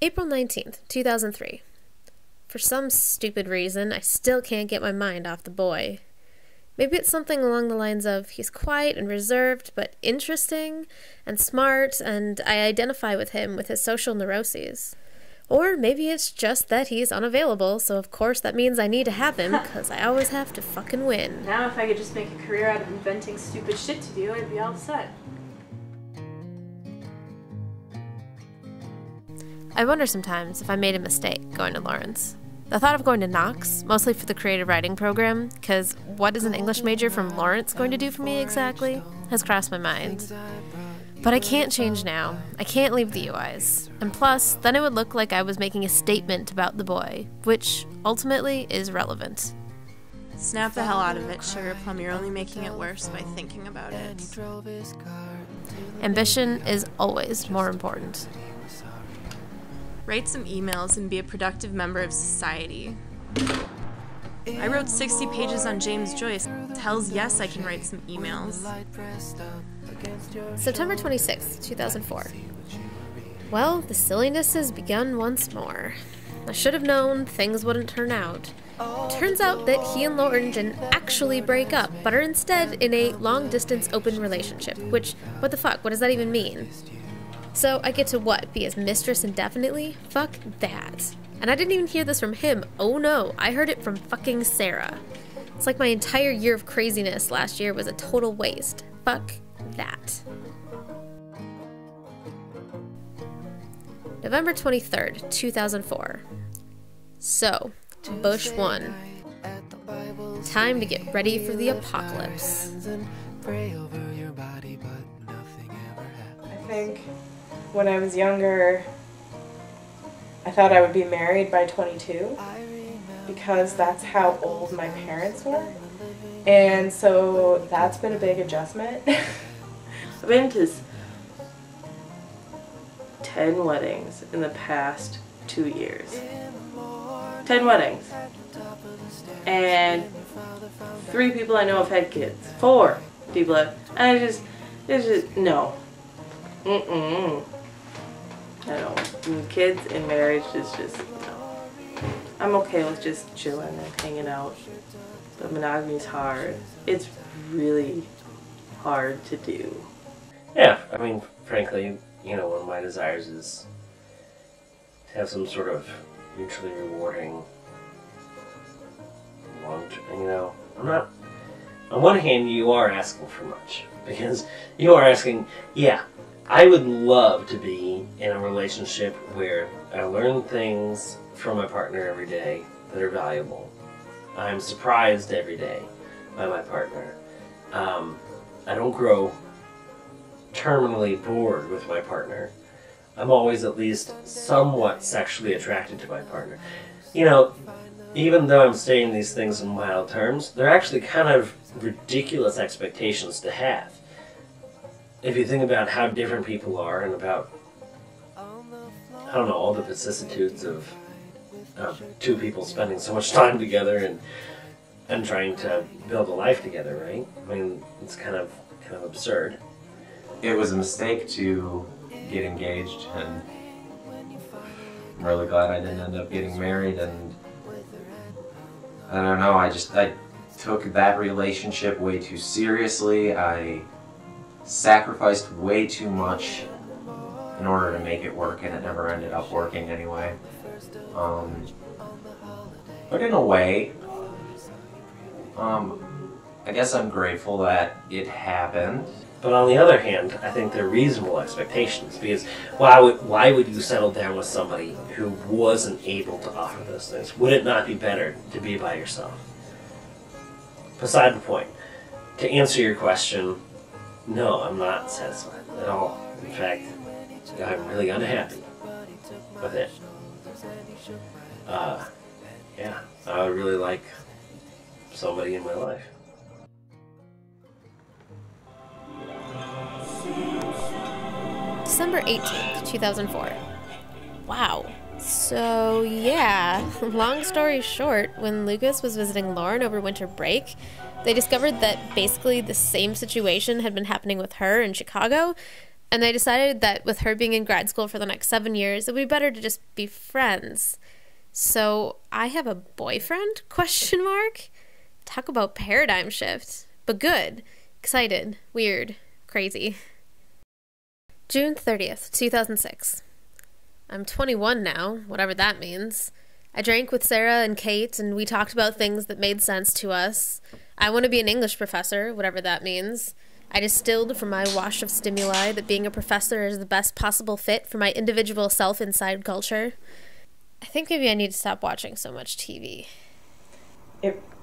April 19th, 2003. For some stupid reason, I still can't get my mind off the boy. Maybe it's something along the lines of, he's quiet and reserved, but interesting and smart, and I identify with him with his social neuroses. Or maybe it's just that he's unavailable, so of course that means I need to have him, because I always have to fucking win. Now if I could just make a career out of inventing stupid shit to do, I'd be all set. I wonder sometimes if I made a mistake going to Lawrence. The thought of going to Knox, mostly for the creative writing program, because what is an English major from Lawrence going to do for me exactly, has crossed my mind. But I can't change now. I can't leave the UIs. And plus, then it would look like I was making a statement about the boy, which ultimately is relevant. Snap the hell out of it, Sugar Plum. You're only making it worse by thinking about it. Ambition is always more important. Write some emails and be a productive member of society. I wrote 60 pages on James Joyce. Hells yes, I can write some emails. September 26th, 2004. Well, the silliness has begun once more. I should have known things wouldn't turn out. Turns out that he and Lauren didn't actually break up, but are instead in a long-distance open relationship, which, what the fuck, what does that even mean? So I get to what, be his mistress indefinitely? Fuck that. And I didn't even hear this from him. Oh no, I heard it from fucking Sarah. It's like my entire year of craziness last year was a total waste. Fuck that. November 23rd, 2004. So, Bush won. Time to get ready for the apocalypse. I think when I was younger, I thought I would be married by 22 because that's how old my parents were. And so that's been a big adjustment. I've been to 10 weddings in the past 2 years. 10 weddings. And 3 people I know have had kids. 4 people have. And it's just, no. I don't. Kids and marriage is just, no. I'm okay with just chilling and hanging out. But monogamy is hard. It's really hard to do. Yeah, I mean, frankly, you know, one of my desires is to have some sort of mutually rewarding you know, I'm not, on one hand, you are asking for much, because you are asking, yeah, I would love to be in a relationship where I learn things from my partner every day that are valuable. I'm surprised every day by my partner. I don't grow terminally bored with my partner. I'm always at least somewhat sexually attracted to my partner. You know, even though I'm saying these things in mild terms, they're actually kind of ridiculous expectations to have. If you think about how different people are and about, I don't know, all the vicissitudes of 2 people spending so much time together and trying to build a life together, right? I mean, it's kind of absurd. It was a mistake to get engaged, and I'm really glad I didn't end up getting married, and I don't know, I took that relationship way too seriously. I sacrificed way too much in order to make it work, and it never ended up working anyway. But in a way, I guess I'm grateful that it happened. But on the other hand, I think they're reasonable expectations, because why would you settle down with somebody who wasn't able to offer those things? Would it not be better to be by yourself? Beside the point, to answer your question, no, I'm not satisfied at all. In fact, I'm really unhappy with it. Yeah, I would really like somebody in my life. December 18th, 2004. Wow. So, yeah, long story short, when Lucas was visiting Lauren over winter break, they discovered that basically the same situation had been happening with her in Chicago. And they decided that with her being in grad school for the next 7 years, it would be better to just be friends. So I have a boyfriend? Question mark? Talk about paradigm shift. But good. Excited. Weird. Crazy. June 30th, 2006. I'm 21 now, whatever that means. I drank with Sarah and Kate, and we talked about things that made sense to us. I want to be an English professor, whatever that means. I distilled from my wash of stimuli that being a professor is the best possible fit for my individual self inside culture. I think maybe I need to stop watching so much TV.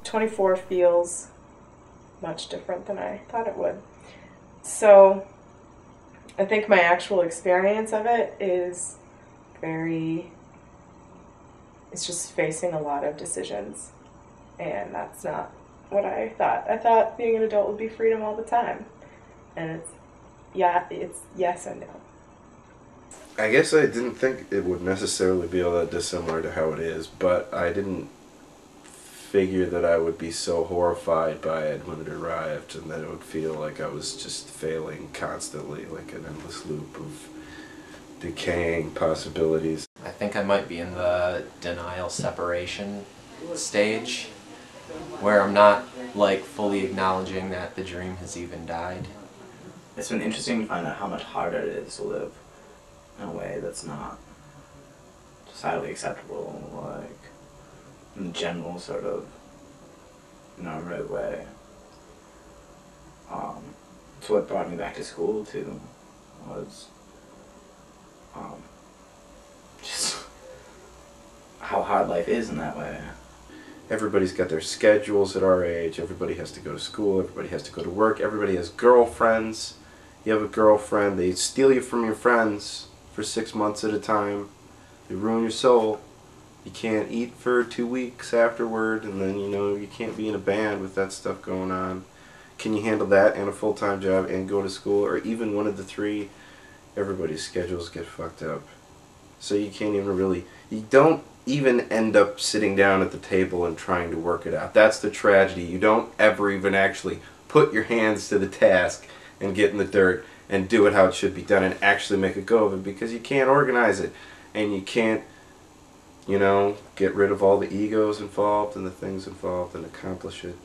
24 feels much different than I thought it would. So I think my actual experience of it is it's just facing a lot of decisions. And that's not what I thought. I thought being an adult would be freedom all the time. And it's yes and no. I guess I didn't think it would necessarily be all that dissimilar to how it is, but I didn't figure that I would be so horrified by it when it arrived, and that it would feel like I was just failing constantly, like an endless loop of decaying possibilities. I think I might be in the denial separation stage, where I'm not like fully acknowledging that the dream has even died. It's been interesting to find out how much harder it is to live in a way that's not societally acceptable, like in the general sort of normative way. So what brought me back to school too was just how hard life is in that way. Everybody's got their schedules at our age. Everybody has to go to school. Everybody has to go to work. Everybody has girlfriends. You have a girlfriend. They steal you from your friends for 6 months at a time. They ruin your soul. You can't eat for 2 weeks afterward, and then you can't be in a band with that stuff going on. Can you handle that and a full-time job and go to school, or even one of the three? Everybody's schedules get fucked up. So you can't even you don't even end up sitting down at the table and trying to work it out. That's the tragedy. You don't ever even actually put your hands to the task and get in the dirt and do it how it should be done and actually make a go of it, because you can't organize it, and you can't get rid of all the egos involved and the things involved and accomplish it,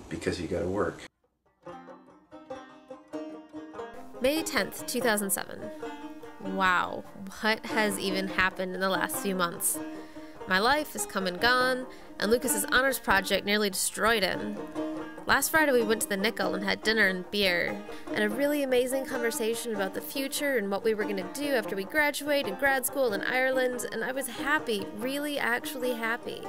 because you gotta work. May 10th, 2007. Wow, what has even happened in the last few months? My life has come and gone, and Lucas's honors project nearly destroyed him. Last Friday we went to the Nickel and had dinner and beer, and a really amazing conversation about the future and what we were going to do after we graduate in grad school in Ireland, and I was happy, really actually happy.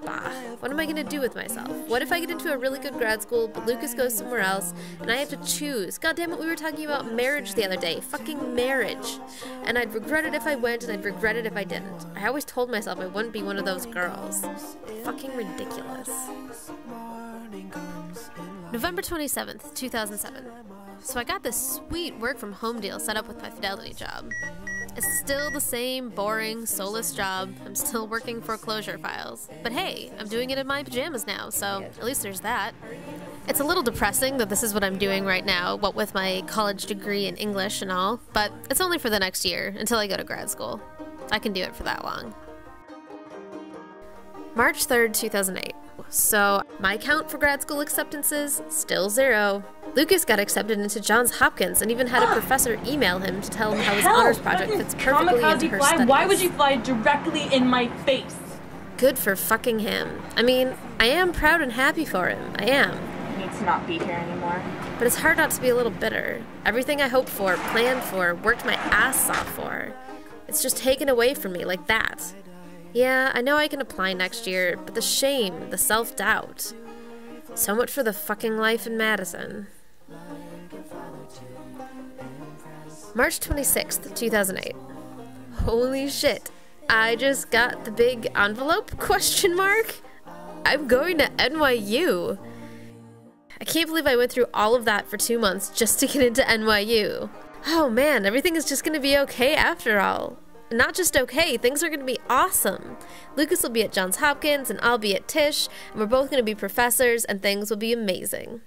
Bah, what am I going to do with myself? What if I get into a really good grad school, but Lucas goes somewhere else, and I have to choose? God damn it, we were talking about marriage the other day. Fucking marriage. And I'd regret it if I went, and I'd regret it if I didn't. I always told myself I wouldn't be one of those girls. Fucking ridiculous. November 27th, 2007. So I got this sweet work from home deal set up with my Fidelity job. It's still the same boring, soulless job. I'm still working foreclosure files. But hey, I'm doing it in my pajamas now, so at least there's that. It's a little depressing that this is what I'm doing right now, what with my college degree in English and all, but it's only for the next year, until I go to grad school. I can do it for that long. March 3rd, 2008. So, my count for grad school acceptances, still 0. Lucas got accepted into Johns Hopkins and even had a professor email him to tell him how his honors project fits perfectly into her studies. Why would you fly directly in my face? Good for fucking him. I mean, I am proud and happy for him. I am. He needs to not be here anymore. But it's hard not to be a little bitter. Everything I hoped for, planned for, worked my ass off for, it's just taken away from me like that. Yeah, I know I can apply next year, but the shame, the self-doubt. So much for the fucking life in Madison. March 26th, 2008. Holy shit. I just got the big envelope, question mark? I'm going to NYU. I can't believe I went through all of that for 2 months just to get into NYU. Oh man, everything is just gonna be okay after all. Not just okay, things are going to be awesome. Lucas will be at Johns Hopkins and I'll be at Tisch, and we're both going to be professors and things will be amazing.